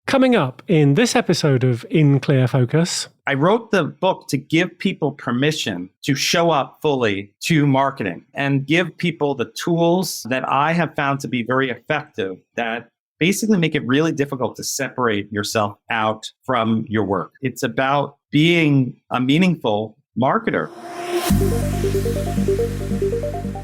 Coming up in this episode of In Clear Focus. I wrote the book to give people permission to show up fully to marketing and give people the tools that I have found to be very effective that basically make it really difficult to separate yourself out from your work. It's about being a meaningful marketer.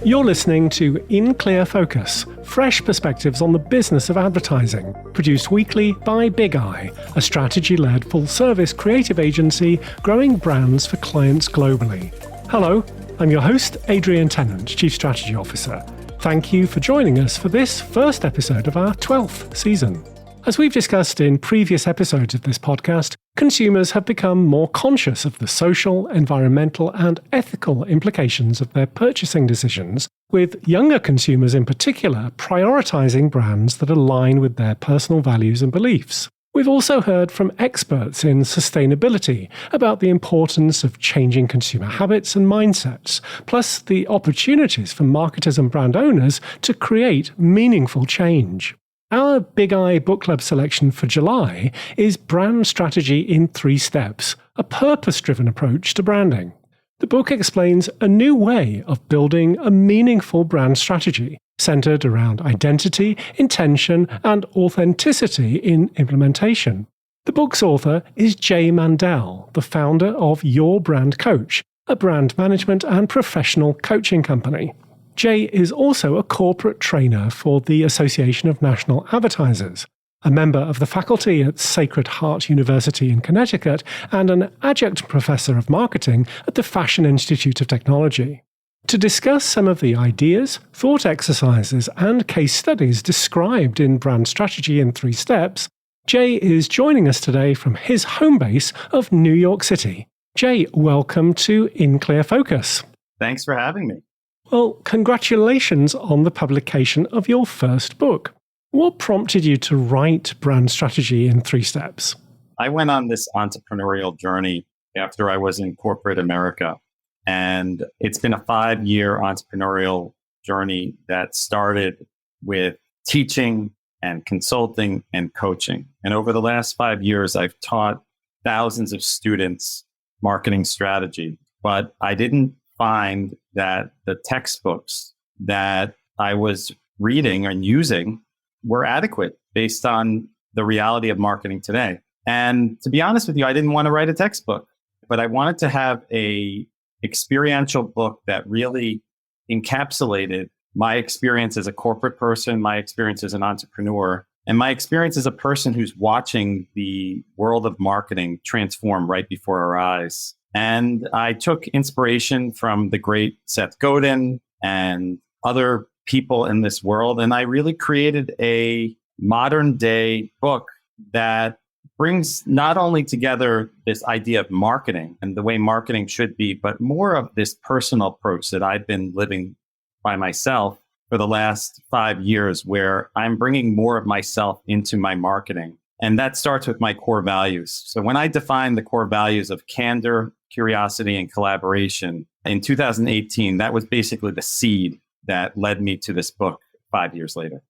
You're listening to In Clear Focus, fresh perspectives on the business of advertising, produced weekly by Bigeye, a strategy-led full-service creative agency growing brands for clients globally. Hello, I'm your host, Adrian Tennant, Chief Strategy Officer. Thank you for joining us for this first episode of our 12th season. As we've discussed in previous episodes of this podcast, consumers have become more conscious of the social, environmental, and ethical implications of their purchasing decisions, with younger consumers in particular prioritizing brands that align with their personal values and beliefs. We've also heard from experts in sustainability about the importance of changing consumer habits and mindsets, plus the opportunities for marketers and brand owners to create meaningful change. Our Bigeye Book Club selection for July is Brand Strategy in 3 Steps, a purpose-driven approach to branding. The book explains a new way of building a meaningful brand strategy, centered around identity, intention, and authenticity in implementation. The book's author is Jay Mandel, the founder of Your Brand Coach, a brand management and professional coaching company. Jay is also a corporate trainer for the Association of National Advertisers, a member of the faculty at Sacred Heart University in Connecticut, and an adjunct professor of marketing at the Fashion Institute of Technology. To discuss some of the ideas, thought exercises, and case studies described in Brand Strategy in 3 Steps, Jay is joining us today from his home base of New York City. Jay, welcome to In Clear Focus. Thanks for having me. Well, congratulations on the publication of your first book. What prompted you to write Brand Strategy in 3 Steps? I went on this entrepreneurial journey after I was in corporate America. And it's been a 5-year entrepreneurial journey that started with teaching and consulting and coaching. And over the last 5 years, I've taught thousands of students marketing strategy, but I didn't find that the textbooks that I was reading and using were adequate based on the reality of marketing today. And to be honest with you, I didn't want to write a textbook, but I wanted to have a experiential book that really encapsulated my experience as a corporate person, my experience as an entrepreneur, and my experience as a person who's watching the world of marketing transform right before our eyes. And I took inspiration from the great Seth Godin and other people in this world. And I really created a modern day book that brings not only together this idea of marketing and the way marketing should be, but more of this personal approach that I've been living by myself for the last 5 years, where I'm bringing more of myself into my marketing. And that starts with my core values. So when I define the core values of candor, curiosity, and collaboration in 2018, that was basically the seed that led me to this book 5 years later.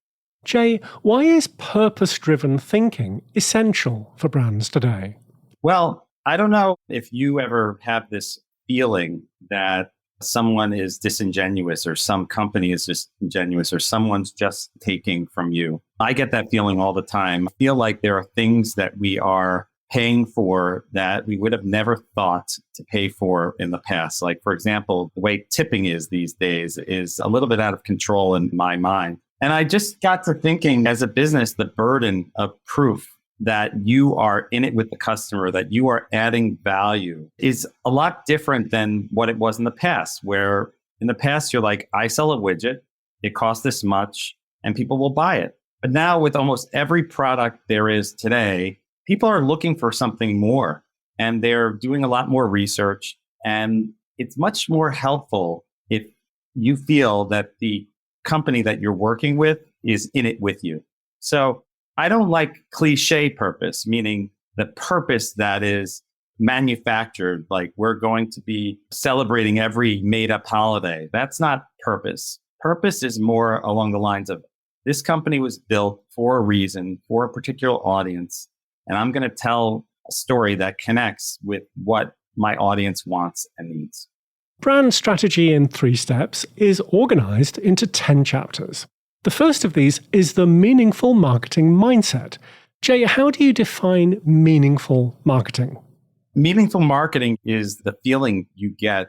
Jay, why is purpose-driven thinking essential for brands today? Well, I don't know if you ever have this feeling that someone is disingenuous or some company is disingenuous or someone's just taking from you. I get that feeling all the time. I feel like there are things that we are paying for that we would have never thought to pay for in the past. Like, for example, the way tipping is these days is a little bit out of control in my mind. And I just got to thinking, as a business, the burden of proof that you are in it with the customer, that you are adding value is a lot different than what it was in the past, where in the past, you're like, I sell a widget, it costs this much, and people will buy it. But now with almost every product there is today, people are looking for something more, and they're doing a lot more research. And it's much more helpful if you feel that the company that you're working with is in it with you. So I don't like cliche purpose, meaning the purpose that is manufactured, like we're going to be celebrating every made up holiday. That's not purpose. Purpose is more along the lines of this company was built for a reason, for a particular audience. And I'm going to tell a story that connects with what my audience wants and needs. Brand strategy in 3 steps is organized into 10 chapters. The first of these is the meaningful marketing mindset. Jay, how do you define meaningful marketing? Meaningful marketing is the feeling you get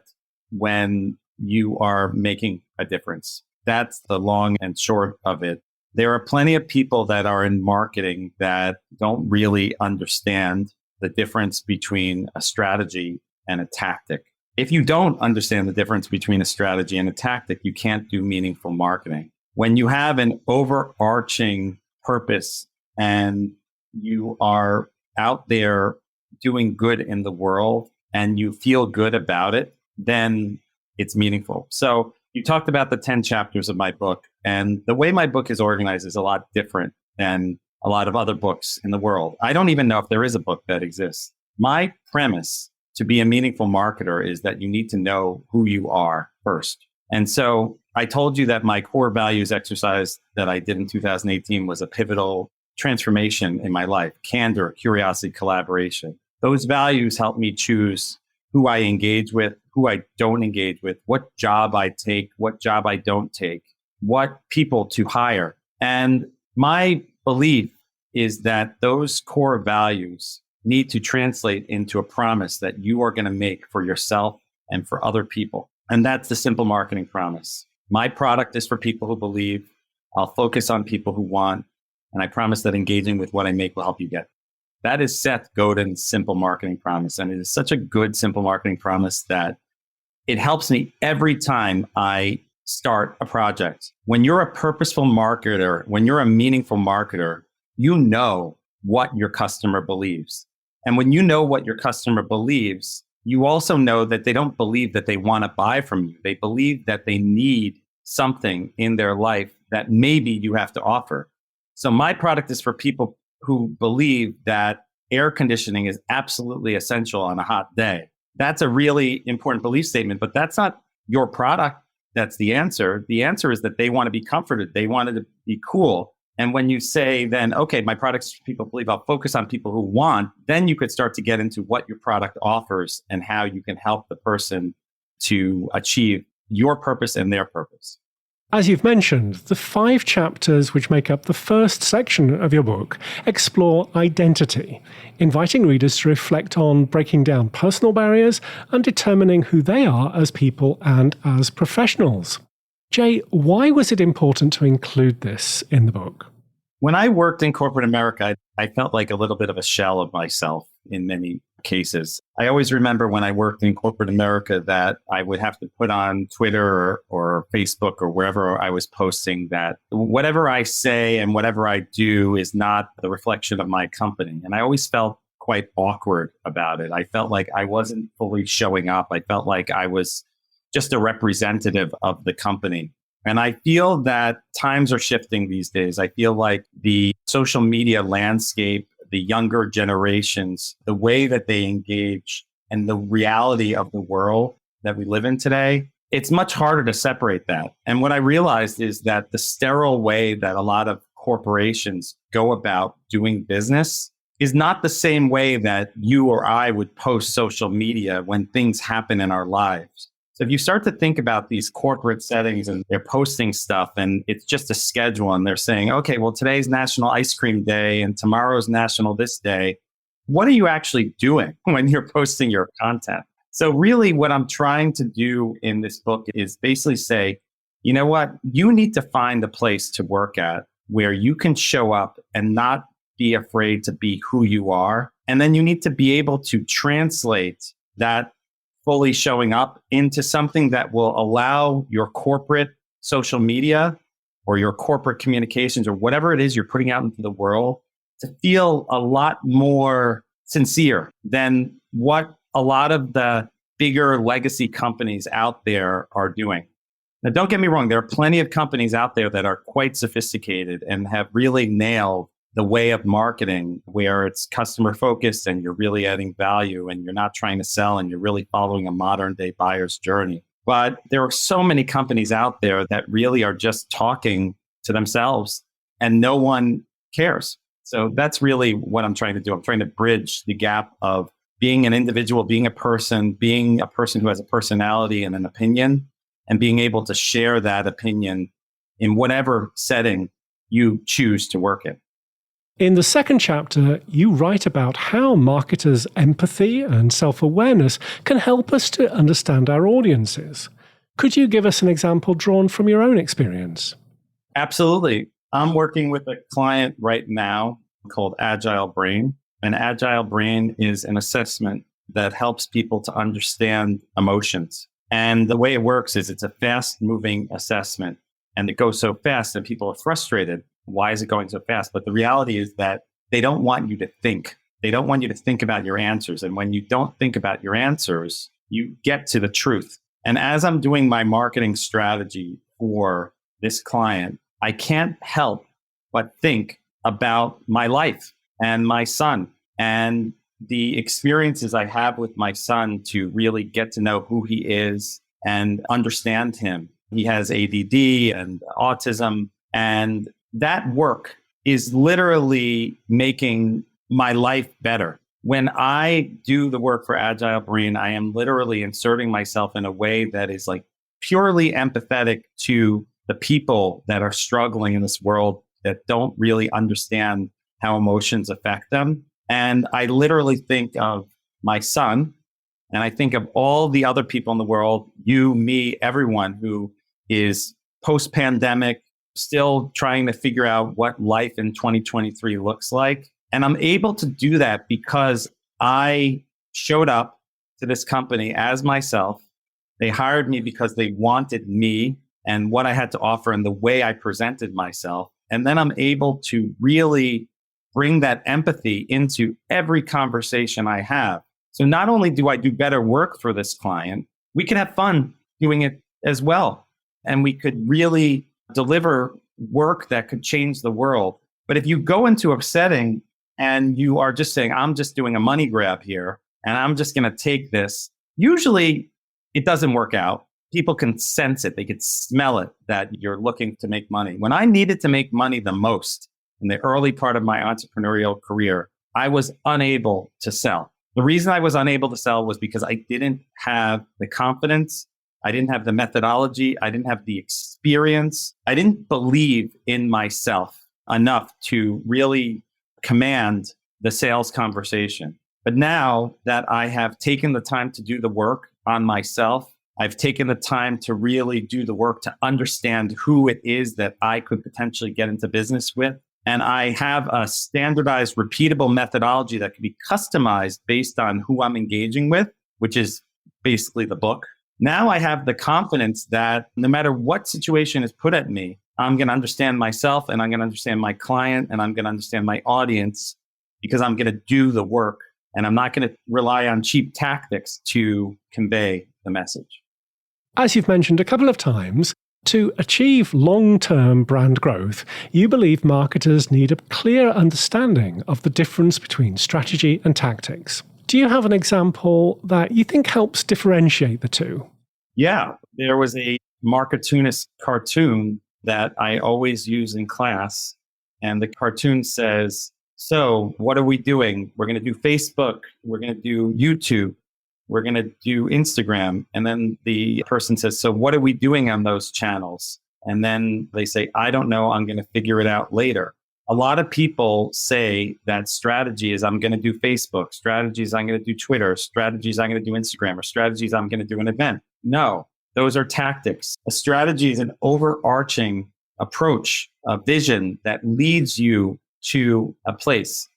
when you are making a difference. That's the long and short of it. There are plenty of people that are in marketing that don't really understand the difference between a strategy and a tactic. If you don't understand the difference between a strategy and a tactic, you can't do meaningful marketing. When you have an overarching purpose and you are out there doing good in the world and you feel good about it, then it's meaningful. So you talked about the 10 chapters of my book, and the way my book is organized is a lot different than a lot of other books in the world. I don't even know if there is a book that exists. My premise to be a meaningful marketer is that you need to know who you are first. And so I told you that my core values exercise that I did in 2018 was a pivotal transformation in my life: candor, curiosity, collaboration. Those values help me choose who I engage with, who I don't engage with, what job I take, what job I don't take, what people to hire. And my belief is that those core values need to translate into a promise that you are going to make for yourself and for other people. And that's the simple marketing promise. My product is for people who believe. I'll focus on people who want. And I promise that engaging with what I make will help you get. That is Seth Godin's simple marketing promise. And it is such a good simple marketing promise that it helps me every time I start a project. When you're a purposeful marketer, when you're a meaningful marketer, you know what your customer believes. And when you know what your customer believes, you also know that they don't believe that they want to buy from you. They believe that they need something in their life that maybe you have to offer. So my product is for people who believe that air conditioning is absolutely essential on a hot day. That's a really important belief statement, but that's not your product. That's the answer. The answer is that they want to be comforted. They want it to be cool. And when you say then, okay, my product's for people who believe, I'll focus on people who want, then you could start to get into what your product offers and how you can help the person to achieve your purpose and their purpose. As you've mentioned, the 5 chapters which make up the first section of your book explore identity, inviting readers to reflect on breaking down personal barriers and determining who they are as people and as professionals. Jay, why was it important to include this in the book? When I worked in corporate America, I felt like a little bit of a shell of myself in many cases. I always remember when I worked in corporate America that I would have to put on Twitter or Facebook or wherever I was posting that whatever I say and whatever I do is not the reflection of my company. And I always felt quite awkward about it. I felt like I wasn't fully showing up. I felt like I was just a representative of the company. And I feel that times are shifting these days. I feel like the social media landscape, the younger generations, the way that they engage and the reality of the world that we live in today, it's much harder to separate that. And what I realized is that the sterile way that a lot of corporations go about doing business is not the same way that you or I would post social media when things happen in our lives. So if you start to think about these corporate settings and they're posting stuff and it's just a schedule and they're saying, okay, well, today's National Ice Cream Day and tomorrow's National this day. What are you actually doing when you're posting your content? So really what I'm trying to do in this book is basically say, you know what? You need to find a place to work at where you can show up and not be afraid to be who you are. And then you need to be able to translate that fully showing up into something that will allow your corporate social media or your corporate communications or whatever it is you're putting out into the world to feel a lot more sincere than what a lot of the bigger legacy companies out there are doing. Now, don't get me wrong. There are plenty of companies out there that are quite sophisticated and have really nailed the way of marketing where it's customer focused and you're really adding value and you're not trying to sell and you're really following a modern day buyer's journey. But there are so many companies out there that really are just talking to themselves and no one cares. So that's really what I'm trying to do. I'm trying to bridge the gap of being an individual, being a person who has a personality and an opinion, and being able to share that opinion in whatever setting you choose to work in. In the second chapter, you write about how marketers' empathy and self-awareness can help us to understand our audiences. Could you give us an example drawn from your own experience? Absolutely. I'm working with a client right now called Agile Brain. An Agile Brain is an assessment that helps people to understand emotions. And the way it works is it's a fast-moving assessment, and it goes so fast that people are frustrated. Why is it going so fast? But the reality is that they don't want you to think. They don't want you to think about your answers. And when you don't think about your answers, you get to the truth. And as I'm doing my marketing strategy for this client, I can't help but think about my life and my son and the experiences I have with my son to really get to know who he is and understand him. He has ADD and autism, and that work is literally making my life better. When I do the work for Agile Brain, I am literally inserting myself in a way that is like purely empathetic to the people that are struggling in this world that don't really understand how emotions affect them. And I literally think of my son, and I think of all the other people in the world, you, me, everyone who is post-pandemic, still trying to figure out what life in 2023 looks like. And I'm able to do that because I showed up to this company as myself. They hired me because they wanted me and what I had to offer and the way I presented myself. And then I'm able to really bring that empathy into every conversation I have. So not only do I do better work for this client, we can have fun doing it as well. And we could really deliver work that could change the world. But if you go into a setting and you are just saying, I'm just doing a money grab here, and I'm just going to take this, usually it doesn't work out. People can sense it. They could smell it that you're looking to make money. When I needed to make money the most in the early part of my entrepreneurial career, I was unable to sell. The reason I was unable to sell was because I didn't have the confidence. I didn't have the methodology. I didn't have the experience. I didn't believe in myself enough to really command the sales conversation. But now that I have taken the time to do the work on myself, I've taken the time to really do the work to understand who it is that I could potentially get into business with. And I have a standardized, repeatable methodology that can be customized based on who I'm engaging with, which is basically the book. Now I have the confidence that no matter what situation is put at me, I'm going to understand myself and I'm going to understand my client and I'm going to understand my audience because I'm going to do the work and I'm not going to rely on cheap tactics to convey the message. As you've mentioned a couple of times, to achieve long-term brand growth, you believe marketers need a clear understanding of the difference between strategy and tactics. Do you have an example that you think helps differentiate the two? Yeah, there was a Marketoonist cartoon that I always use in class. And the cartoon says, so what are we doing? We're going to do Facebook. We're going to do YouTube. We're going to do Instagram. And then the person says, so what are we doing on those channels? And then they say, I don't know. I'm going to figure it out later. A lot of people say that strategy is I'm going to do Facebook, strategies I'm going to do Twitter, strategies I'm going to do Instagram, or strategies I'm going to do an event. No, those are tactics. A strategy is an overarching approach, a vision that leads you to a place.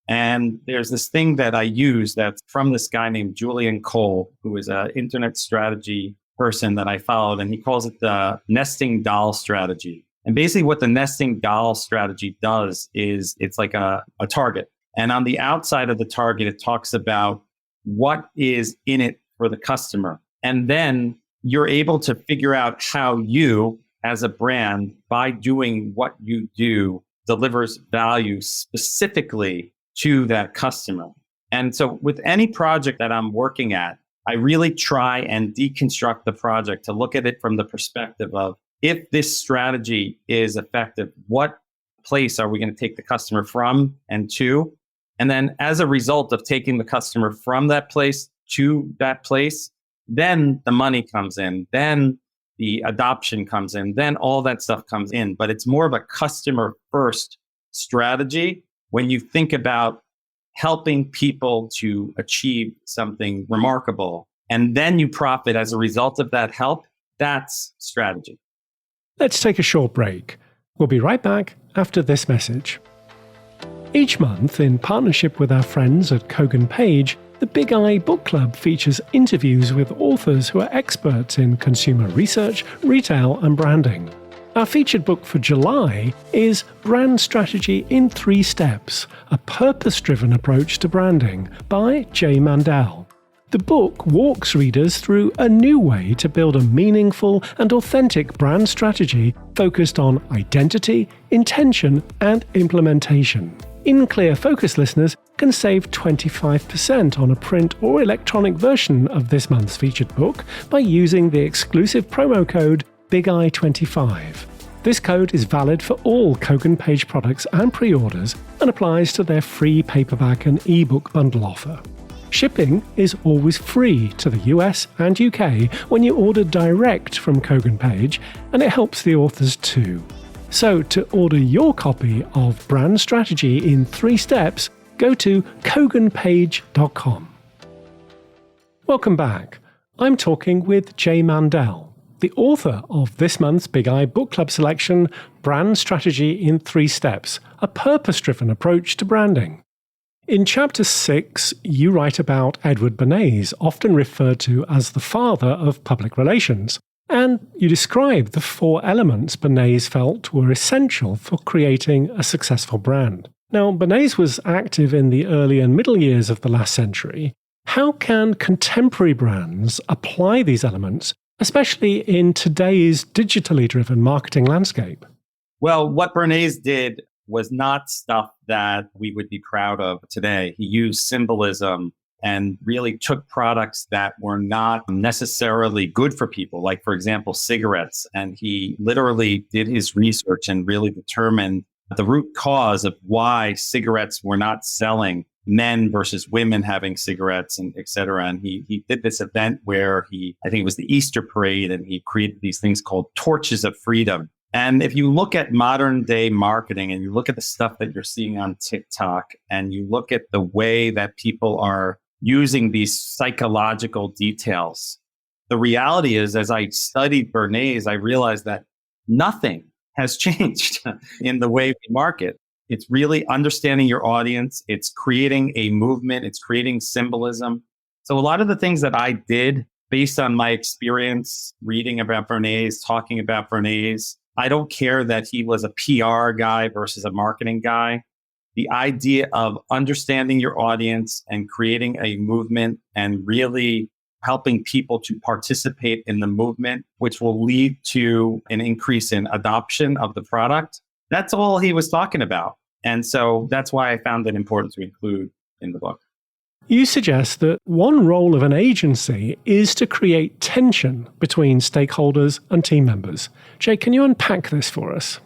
And there's this thing that I use that's from this guy named Julian Cole, who is an internet strategy person that I followed, and he calls it the nesting doll strategy. And basically what the nesting doll strategy does is it's like a target. And on the outside of the target, it talks about what is in it for the customer. And then you're able to figure out how you, as a brand, by doing what you do, delivers value specifically to that customer. And so with any project that I'm working at, I really try and deconstruct the project to look at it from the perspective of, if this strategy is effective, what place are we going to take the customer from and to? And then as a result of taking the customer from that place to that place, then the money comes in, then the adoption comes in, then all that stuff comes in. But it's more of a customer first strategy when you think about helping people to achieve something remarkable. And then you profit as a result of that help. That's strategy. Let's take a short break. We'll be right back after this message. Each month, in partnership with our friends at Kogan Page, the Bigeye Book Club features interviews with authors who are experts in consumer research, retail, and branding. Our featured book for July is Brand Strategy in 3 Steps, a purpose-driven approach to branding by Jay Mandel. The book walks readers through a new way to build a meaningful and authentic brand strategy focused on identity, intention, and implementation. In Clear Focus listeners can save 25% on a print or electronic version of this month's featured book by using the exclusive promo code Bigeye25. This code is valid for all Kogan Page products and pre-orders and applies to their free paperback and ebook bundle offer. Shipping is always free to the US and UK when you order direct from Kogan Page, and it helps the authors too. So to order your copy of Brand Strategy in 3 Steps, go to koganpage.com. Welcome back. I'm talking with Jay Mandel, the author of this month's Bigeye Book Club selection, Brand Strategy in 3 Steps, a purpose-driven approach to branding. In Chapter 6, you write about Edward Bernays, often referred to as the father of public relations, and you describe the 4 elements Bernays felt were essential for creating a successful brand. Now, Bernays was active in the early and middle years of the last century. How can contemporary brands apply these elements, especially in today's digitally driven marketing landscape? Well, what Bernays did was not stuff that we would be proud of today. He used symbolism and really took products that were not necessarily good for people, like, for example, cigarettes. And he literally did his research and really determined the root cause of why cigarettes were not selling, men versus women having cigarettes, and et cetera. And he did this event where I think it was the Easter parade, and he created these things called torches of freedom. And if you look at modern day marketing and you look at the stuff that you're seeing on TikTok and you look at the way that people are using these psychological details, the reality is, as I studied Bernays, I realized that nothing has changed in the way we market. It's really understanding your audience. It's creating a movement. It's creating symbolism. So a lot of the things that I did based on my experience reading about Bernays, talking about Bernays, I don't care that he was a PR guy versus a marketing guy. The idea of understanding your audience and creating a movement and really helping people to participate in the movement, which will lead to an increase in adoption of the product. That's all he was talking about. And so that's why I found it important to include in the book. You suggest that one role of an agency is to create tension between stakeholders and team members. Jay, can you unpack this for us?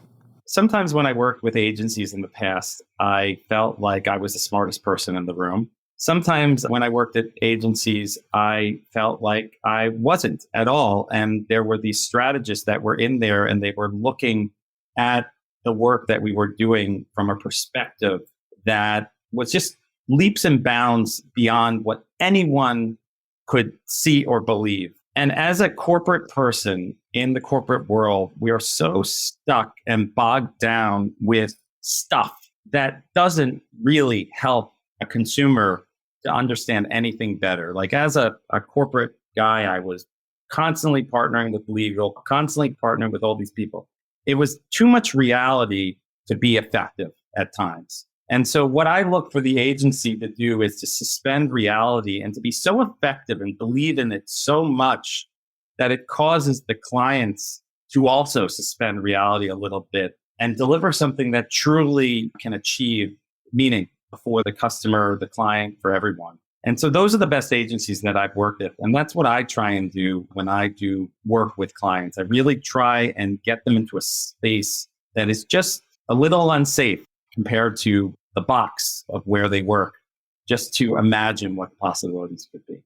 Sometimes when I worked with agencies in the past, I felt like I was the smartest person in the room. Sometimes when I worked at agencies, I felt like I wasn't at all. And there were these strategists that were in there and they were looking at the work that we were doing from a perspective that was just leaps and bounds beyond what anyone could see or believe. And as a corporate person in the corporate world, we are so stuck and bogged down with stuff that doesn't really help a consumer to understand anything better. Like as a corporate guy, I was constantly partnering with legal, constantly partnering with all these people. It was too much reality to be effective at times. And so what I look for the agency to do is to suspend reality and to be so effective and believe in it so much that it causes the clients to also suspend reality a little bit and deliver something that truly can achieve meaning for the customer, the client, for everyone. And so those are the best agencies that I've worked with. And that's what I try and do when I do work with clients. I really try and get them into a space that is just a little unsafe compared to the box of where they work, just to imagine what possibilities could be.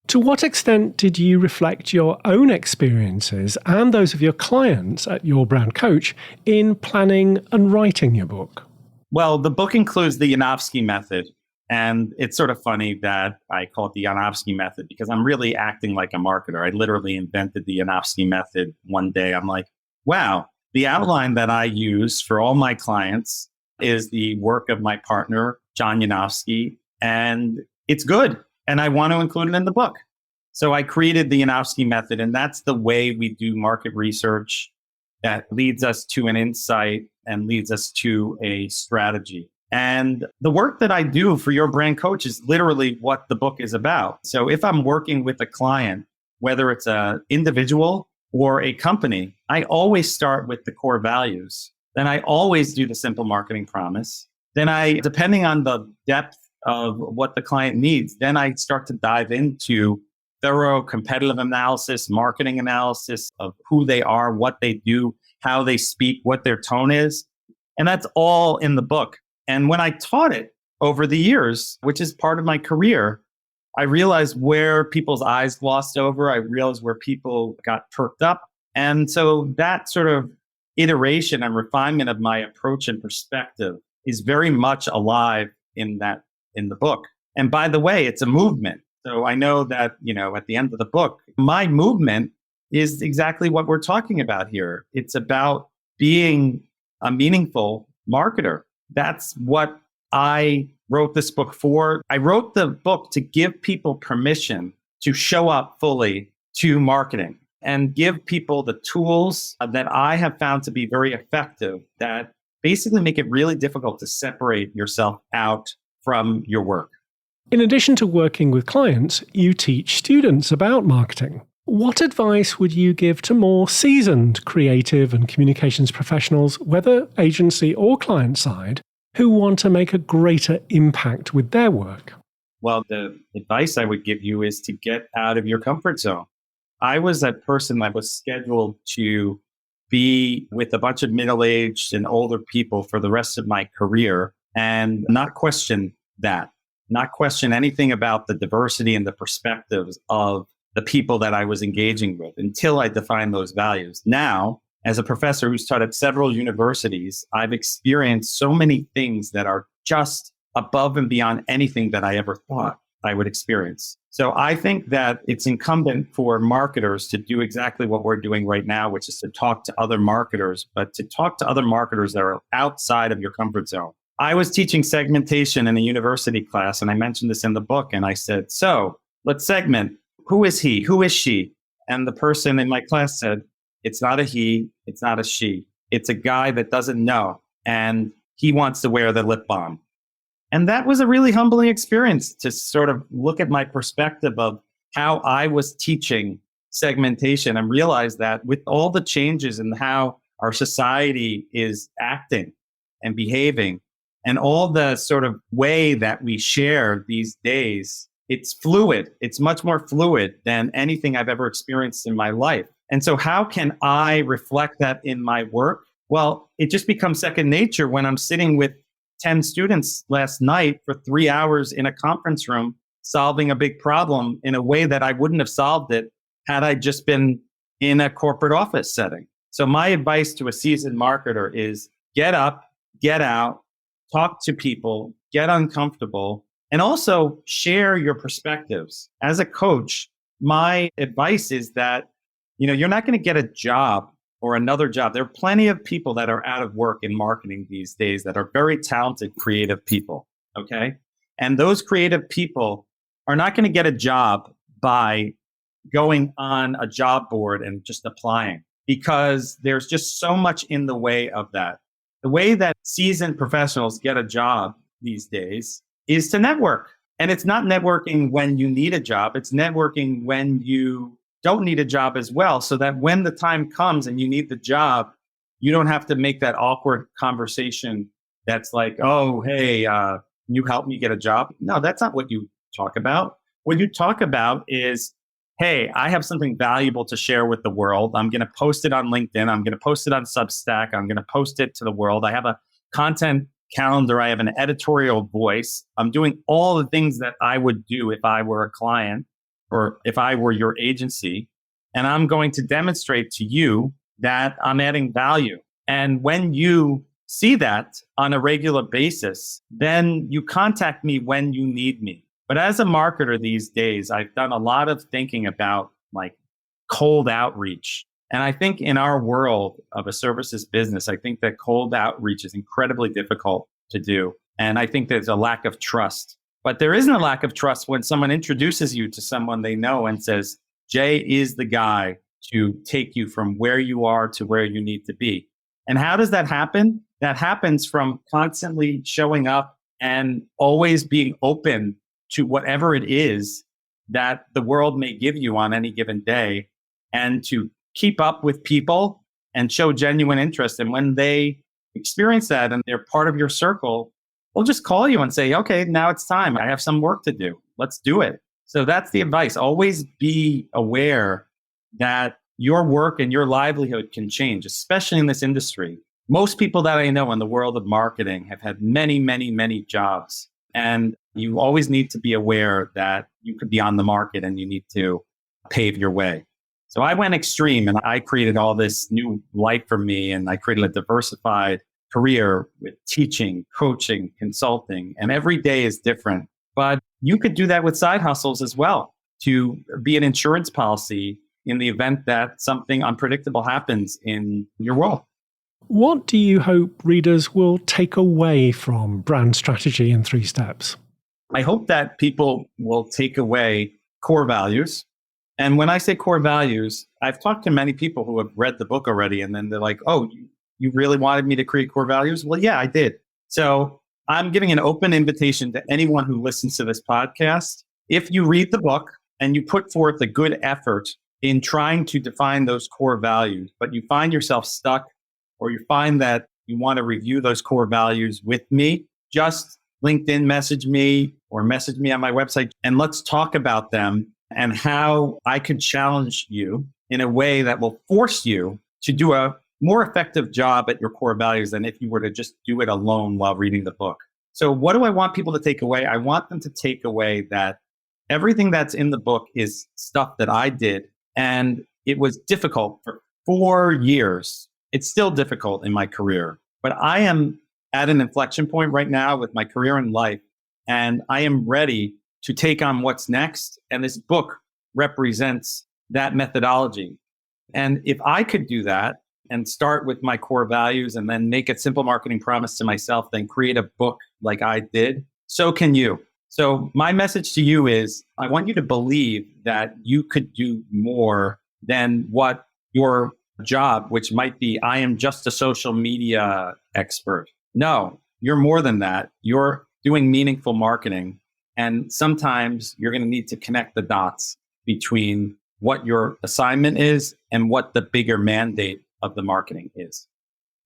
To what extent did you reflect your own experiences and those of your clients at Your Brand Coach in planning and writing your book? Well, the book includes the Yanofsky method. And it's sort of funny that I call it the Yanofsky method because I'm really acting like a marketer. I literally invented the Yanofsky method one day. I'm like, wow, the outline that I use for all my clients is the work of my partner, John Yanofsky, and it's good. And I want to include it in the book. So I created the Yanofsky method, and that's the way we do market research that leads us to an insight and leads us to a strategy. And the work that I do for Your Brand Coach is literally what the book is about. So if I'm working with a client, whether it's an individual or a company, I always start with the core values. Then I always do the simple marketing promise. Then depending on the depth of what the client needs, then I start to dive into thorough competitive analysis, marketing analysis of who they are, what they do, how they speak, what their tone is. And that's all in the book. And when I taught it over the years, which is part of my career, I realized where people's eyes glossed over. I realized where people got perked up. And so that sort of iteration and refinement of my approach and perspective is very much alive in the book. And by the way, it's a movement. So I know that, at the end of the book, my movement is exactly what we're talking about here. It's about being a meaningful marketer. That's what I wrote this book for. I wrote the book to give people permission to show up fully to marketing and give people the tools that I have found to be very effective that basically make it really difficult to separate yourself out from your work. In addition to working with clients, you teach students about marketing. What advice would you give to more seasoned creative and communications professionals, whether agency or client side, who want to make a greater impact with their work? Well, the advice I would give you is to get out of your comfort zone. I was that person that was scheduled to be with a bunch of middle-aged and older people for the rest of my career and not question that, not question anything about the diversity and the perspectives of the people that I was engaging with until I defined those values. Now, as a professor who's taught at several universities, I've experienced so many things that are just above and beyond anything that I ever thought I would experience. So I think that it's incumbent for marketers to do exactly what we're doing right now, which is to talk to other marketers, but to talk to other marketers that are outside of your comfort zone. I was teaching segmentation in a university class, and I mentioned this in the book, and I said, so let's segment. Who is he? Who is she? And the person in my class said, it's not a he, it's not a she. It's a guy that doesn't know, and he wants to wear the lip balm. And that was a really humbling experience to sort of look at my perspective of how I was teaching segmentation and realize that with all the changes in how our society is acting and behaving and all the sort of way that we share these days, it's fluid. It's much more fluid than anything I've ever experienced in my life. And so how can I reflect that in my work? Well, it just becomes second nature when I'm sitting with 10 students last night for 3 hours in a conference room, solving a big problem in a way that I wouldn't have solved it had I just been in a corporate office setting. So my advice to a seasoned marketer is get up, get out, talk to people, get uncomfortable, and also share your perspectives. As a coach, my advice is that, you're not going to get a job or another job. There are plenty of people that are out of work in marketing these days that are very talented, creative people. Okay. And those creative people are not going to get a job by going on a job board and just applying because there's just so much in the way of that. The way that seasoned professionals get a job these days is to network. And it's not networking when you need a job. It's networking when you don't need a job as well, so that when the time comes and you need the job, you don't have to make that awkward conversation that's like, oh, hey, can you help me get a job? No, that's not what you talk about. What you talk about is, hey, I have something valuable to share with the world. I'm going to post it on LinkedIn. I'm going to post it on Substack. I'm going to post it to the world. I have a content calendar. I have an editorial voice. I'm doing all the things that I would do if I were a client or if I were your agency. And I'm going to demonstrate to you that I'm adding value. And when you see that on a regular basis, then you contact me when you need me. But as a marketer these days, I've done a lot of thinking about like cold outreach. And I think in our world of a services business, I think that cold outreach is incredibly difficult to do. And I think there's a lack of trust. But there isn't a lack of trust when someone introduces you to someone they know and says, Jay is the guy to take you from where you are to where you need to be. And how does that happen? That happens from constantly showing up and always being open to whatever it is that the world may give you on any given day, and to keep up with people and show genuine interest. And when they experience that and they're part of your circle, they'll just call you and say, okay, now it's time. I have some work to do. Let's do it. So that's the advice. Always be aware that your work and your livelihood can change, especially in this industry. Most people that I know in the world of marketing have had many, many, many jobs. And you always need to be aware that you could be on the market and you need to pave your way. So I went extreme and I created all this new life for me. And I created a diversified career with teaching, coaching, consulting, and every day is different. But you could do that with side hustles as well, to be an insurance policy in the event that something unpredictable happens in your world. What do you hope readers will take away from brand strategy in 3 steps? I hope that people will take away core values. And when I say core values, I've talked to many people who have read the book already, and then they're like, oh, you really wanted me to create core values? Well, yeah, I did. So I'm giving an open invitation to anyone who listens to this podcast. If you read the book and you put forth a good effort in trying to define those core values, but you find yourself stuck, or you find that you want to review those core values with me, just LinkedIn message me or message me on my website, and let's talk about them and how I could challenge you in a way that will force you to do a more effective job at your core values than if you were to just do it alone while reading the book. So what do I want people to take away? I want them to take away that everything that's in the book is stuff that I did, and it was difficult for 4 years. It's still difficult in my career, but I am at an inflection point right now with my career and life, and I am ready to take on what's next. And this book represents that methodology. And if I could do that and start with my core values and then make a simple marketing promise to myself, then create a book like I did, so can you. So my message to you is, I want you to believe that you could do more than what your job, which might be, I am just a social media expert. No, you're more than that. You're doing meaningful marketing. And sometimes you're going to need to connect the dots between what your assignment is and what the bigger mandate of the marketing is.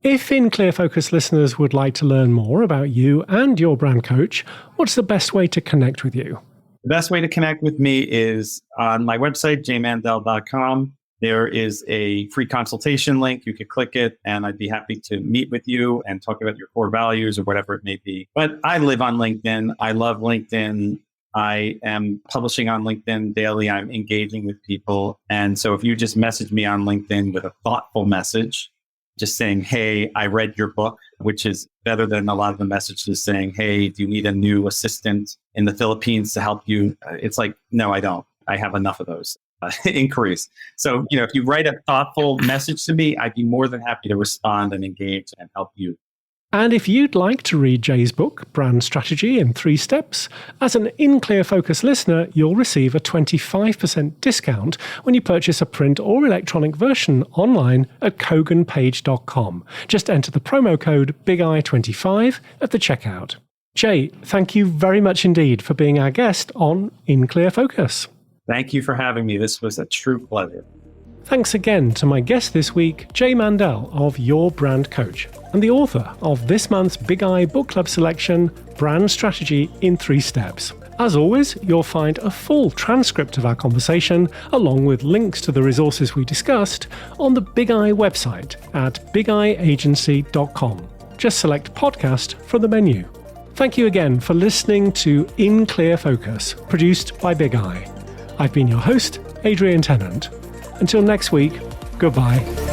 If In Clear Focus listeners would like to learn more about you and your brand coach, what's the best way to connect with you? The best way to connect with me is on my website, jaymandel.com. There is a free consultation link. You could click it, and I'd be happy to meet with you and talk about your core values or whatever it may be. But I live on LinkedIn. I love LinkedIn. I am publishing on LinkedIn daily. I'm engaging with people. And so if you just message me on LinkedIn with a thoughtful message, just saying, hey, I read your book, which is better than a lot of the messages saying, hey, do you need a new assistant in the Philippines to help you? It's like, no, I don't. I have enough of those inquiries. So, if you write a thoughtful message to me, I'd be more than happy to respond and engage and help you. And if you'd like to read Jay's book, Brand Strategy in 3 Steps, as an In Clear Focus listener, you'll receive a 25% discount when you purchase a print or electronic version online at koganpage.com. Just enter the promo code BIGEYE25 at the checkout. Jay, thank you very much indeed for being our guest on In Clear Focus. Thank you for having me. This was a true pleasure. Thanks again to my guest this week, Jay Mandel of Your Brand Coach, and the author of this month's Bigeye Book Club selection, Brand Strategy in 3 Steps. As always, you'll find a full transcript of our conversation, along with links to the resources we discussed, on the Bigeye website at bigeyeagency.com. Just select podcast from the menu. Thank you again for listening to In Clear Focus, produced by Bigeye. I've been your host, Adrian Tennant. Until next week, goodbye.